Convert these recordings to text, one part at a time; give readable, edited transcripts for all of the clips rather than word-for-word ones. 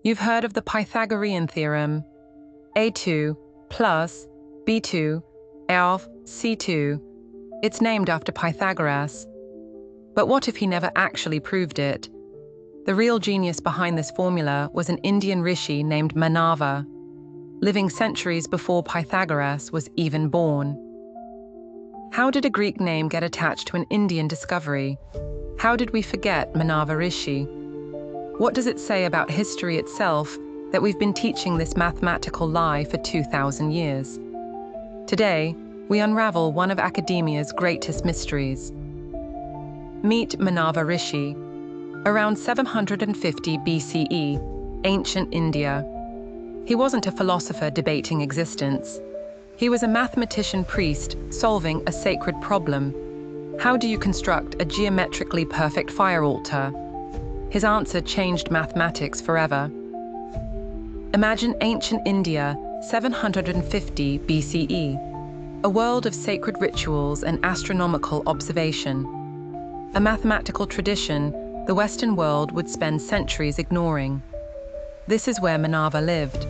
You've heard of the Pythagorean theorem, A2 plus B2 equals C2. It's named after Pythagoras. But what if he never actually proved it? The real genius behind this formula was an Indian rishi named Manava, living centuries before Pythagoras was even born. How did a Greek name get attached to an Indian discovery? How did we forget Manava Rishi? What does it say about history itself that we've been teaching this mathematical lie for 2,000 years? Today, we unravel one of academia's greatest mysteries. Meet Manava Rishi. Around 750 BCE, ancient India. He wasn't a philosopher debating existence. He was a mathematician priest solving a sacred problem. How do you construct a geometrically perfect fire altar? His answer changed mathematics forever. Imagine ancient India, 750 BCE, a world of sacred rituals and astronomical observation. A mathematical tradition the Western world would spend centuries ignoring. This is where Manava lived,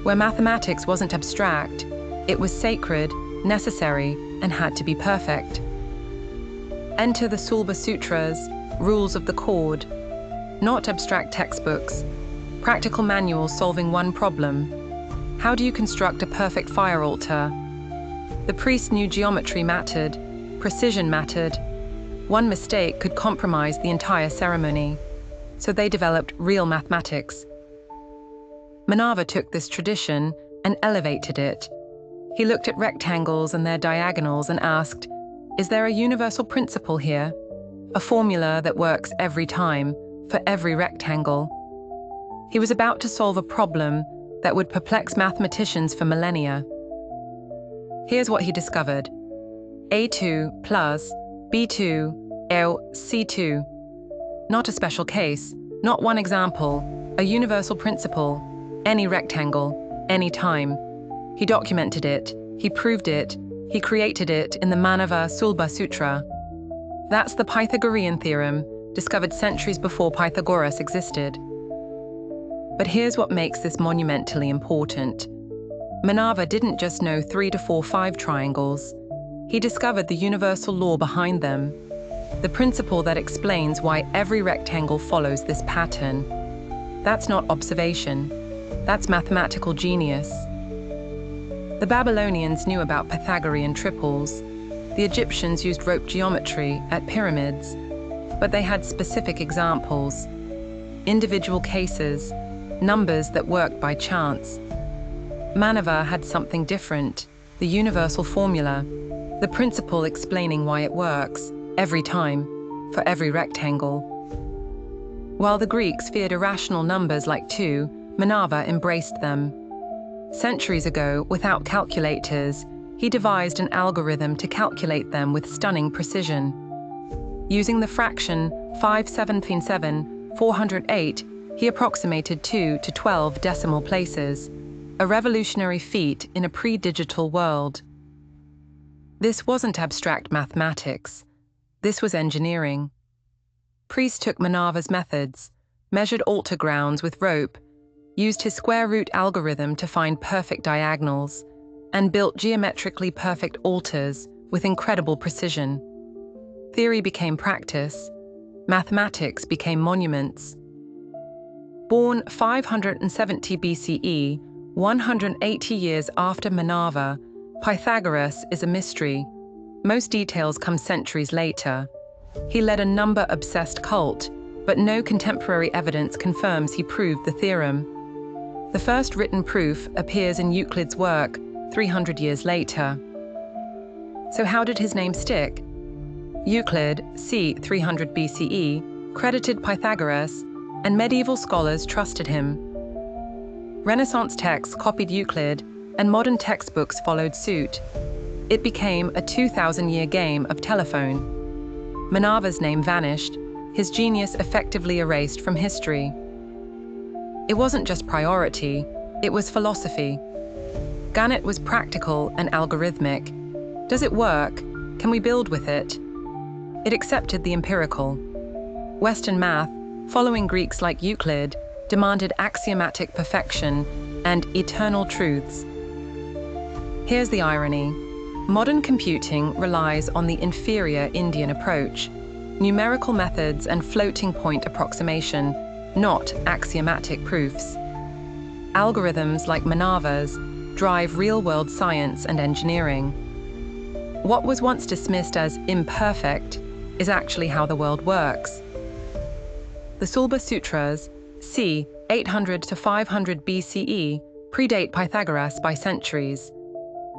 where mathematics wasn't abstract, it was sacred, necessary, and had to be perfect. Enter the Sulba Sutras, rules of the chord, not abstract textbooks, practical manuals solving one problem. How do you construct a perfect fire altar? The priest knew geometry mattered, precision mattered. One mistake could compromise the entire ceremony, so they developed real mathematics. Manava took this tradition and elevated it. He looked at rectangles and their diagonals and asked, is there a universal principle here? A formula that works every time, for every rectangle? He was about to solve a problem that would perplex mathematicians for millennia. Here's what he discovered. A2 plus B2 equals C2. Not a special case, not one example, a universal principle. Any rectangle, any time. He documented it, he proved it, he created it in the Manava Sulba Sutra. That's the Pythagorean theorem, discovered centuries before Pythagoras existed. But here's what makes this monumentally important. Manava didn't just know 3 to 4, 5 triangles. He discovered the universal law behind them, the principle that explains why every rectangle follows this pattern. That's not observation. That's mathematical genius. The Babylonians knew about Pythagorean triples. The Egyptians used rope geometry at pyramids, but they had specific examples, individual cases, numbers that worked by chance. Manava had something different, the universal formula, the principle explaining why it works, every time, for every rectangle. While the Greeks feared irrational numbers like 2, Manava embraced them. Centuries ago, without calculators, he devised an algorithm to calculate them with stunning precision. Using the fraction 5/7, he approximated 2 to 12 decimal places, a revolutionary feat in a pre-digital world. This wasn't abstract mathematics. This was engineering. Priests took Manava's methods, measured altar grounds with rope, used his square root algorithm to find perfect diagonals, and built geometrically perfect altars with incredible precision. Theory became practice. Mathematics became monuments. Born 570 BCE, 180 years after Manava, Pythagoras is a mystery. Most details come centuries later. He led a number-obsessed cult, but no contemporary evidence confirms he proved the theorem. The first written proof appears in Euclid's work 300 years later. So how did his name stick? Euclid, c. 300 BCE, credited Pythagoras, and medieval scholars trusted him. Renaissance texts copied Euclid, and modern textbooks followed suit. It became a 2,000-year game of telephone. Manava's name vanished, his genius effectively erased from history. It wasn't just priority, it was philosophy. Ganit was practical and algorithmic. Does it work? Can we build with it? It accepted the empirical. Western math, following Greeks like Euclid, demanded axiomatic perfection and eternal truths. Here's the irony. Modern computing relies on the inferior Indian approach, numerical methods and floating point approximation, not axiomatic proofs. Algorithms like Manava's drive real-world science and engineering. What was once dismissed as imperfect is actually how the world works. The Sulba Sutras, c. 800 to 500 BCE, predate Pythagoras by centuries.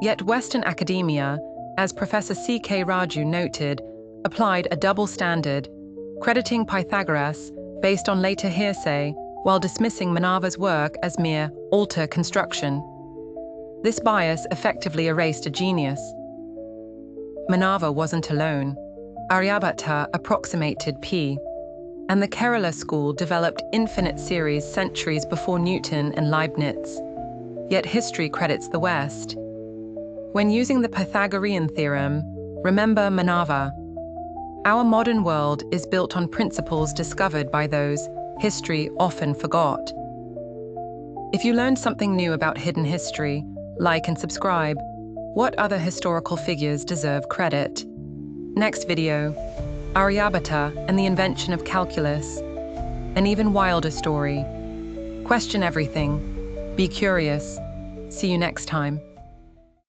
Yet Western academia, as Professor C.K. Raju noted, applied a double standard, crediting Pythagoras based on later hearsay while dismissing Manava's work as mere alter construction. This bias effectively erased a genius. Manava wasn't alone. Aryabhatta approximated P, and the Kerala school developed infinite series centuries before Newton and Leibniz. Yet history credits the West. When using the Pythagorean theorem, remember Manava. Our modern world is built on principles discovered by those history often forgot. If you learned something new about hidden history, like and subscribe. What other historical figures deserve credit? Next video, Aryabhatta and the invention of calculus. An even wilder story. Question everything. Be curious. See you next time.